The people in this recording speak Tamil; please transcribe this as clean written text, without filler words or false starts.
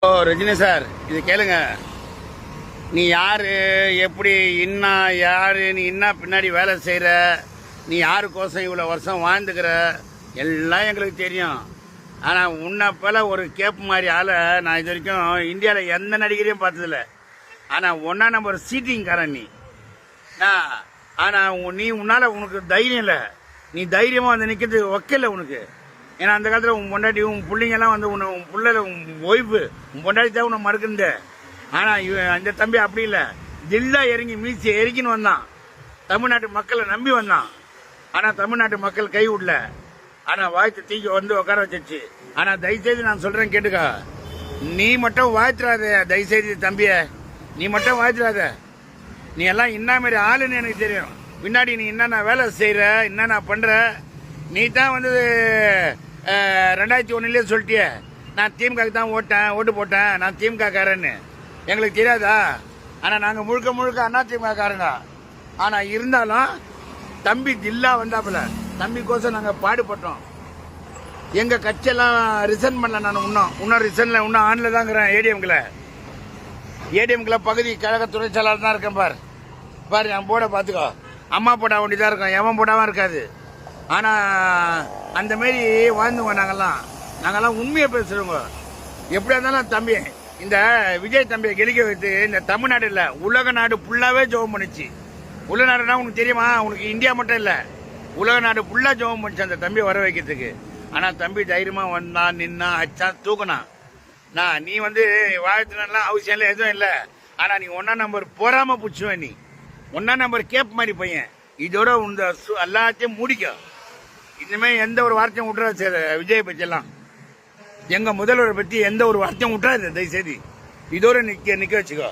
ஓ ரஜினி சார், இது கேளுங்க. நீ யாரு, எப்படி, இன்னா யாரு, நீ என்ன பின்னாடி வேலை செய்யற, நீ யாருக்கோசம் இவ்வளவு வருஷம் வாழ்ந்துக்கிற எல்லாம் எங்களுக்கு தெரியும். ஆனா உன்னை போல ஒரு கேப் மாதிரி ஆளை நான் இது வரைக்கும் இந்தியாவில் எந்த நடிகரையும் பார்த்ததில்ல. ஆனா ஒன்னா நம்பர் சீட்டிங்காரன் நீ. ஆனா நீ உன்னால உனக்கு தைரியம் இல்லை. நீ தைரியமா வந்து நிக்கிறது ஒக்கல உனக்கு. ஏன்னா அந்த காலத்துல உன் பொண்டாட்டி உன் பிள்ளைங்கெல்லாம் வந்து உன் பிள்ளை உன் ஒய்ஃபு உன் பொண்டாட்டி தான் உன்னை மறுக்குந்த. ஆனா அந்த தம்பி அப்படி இல்லை. தில்லா இறங்கி மீசி எரிக்கின்னு வந்தான். தமிழ்நாட்டு மக்களை நம்பி வந்தான். ஆனா தமிழ்நாட்டு மக்கள் கை விடல. ஆனா வாய்த்து தீக்கி வந்து உட்கார வச்சிருச்சு. ஆனா தயவுசெய்து நான் சொல்றேன் கேட்டுக்கா, நீ மட்டும் வாழ்த்துறாத. தயவுசெய்து தம்பிய நீ மட்டும் வாழ்த்துறாத. நீ எல்லாம் என்ன மாதிரி ஆளுன்னு எனக்கு தெரியும். பின்னாடி நீ என்னென்ன வேலை செய்யற, என்னென்ன பண்ற. நீ தான் வந்து 2001 சொல்லிட்டிய, நான் திமுக தான் ஓட்டு போட்டேன், நான் திமுக காரன்னு. எங்களுக்கு தெரியாதா? ஆனா நாங்க முழுக்க முழுக்க அண்ணா திமுக காரங்க. ஆனா இருந்தாலும் தம்பி தில்லா வந்தாப்புல, தம்பிக்கோசம் நாங்க பாடுபட்டோம். எங்க கட்சியெல்லாம் ரிசைன் பண்ணல. நான் இன்னும் ரிசைன்ல இன்னும் ஆன்ல தான் இருக்கிறேன். ஏடிஎம்குள்ள பகுதி கழக துணை செயலாளர் தான் இருக்கேன். பாரு என் போட பாத்துக்கோ. அம்மா போடா ஒண்டிதான் இருக்கும், எவன் போடாம இருக்காது. ஆனா அந்த மாரி வாழ்ந்துங்க. நாங்கெல்லாம் உண்மையை பேசுறோங்க. எப்படியா இருந்தாலும் தம்பி, இந்த விஜய் தம்பியை கெளிக்க வைத்து இந்த தமிழ்நாடு இல்ல உலக நாடு ஃபுல்லாவே ஜெபம் பண்ணிச்சு. உலக நாடுனா உனக்கு தெரியுமா? உனக்கு இந்தியா மட்டும் இல்ல, உலக நாடு ஃபுல்லா ஜெபம் பண்ணிச்சு அந்த தம்பியை வர வைக்கிறதுக்கு. ஆனா தம்பி தைரியமா வந்தான், நின்னா, அச்சா, தூக்குனா. நீ வந்து வாழ்த்துலாம் அவசியம் இல்லை, எதுவும் இல்லை. ஆனா நீ 1 நம்பர் போறாம புடிச்சுவேன். நீ 1 நம்பர் கேப் மாதிரி பையன். இதோட இந்த எல்லாத்தையும் முடிக்க. இனிமே எந்த ஒரு வார்த்தையும் விட்டுறாது விஜய் பத்தி எல்லாம். எங்க முதல்வரை பத்தி எந்த ஒரு வார்த்தையும் விட்டுறாது தயவுசெய்து. இதோட நிக்க வச்சுக்கோ.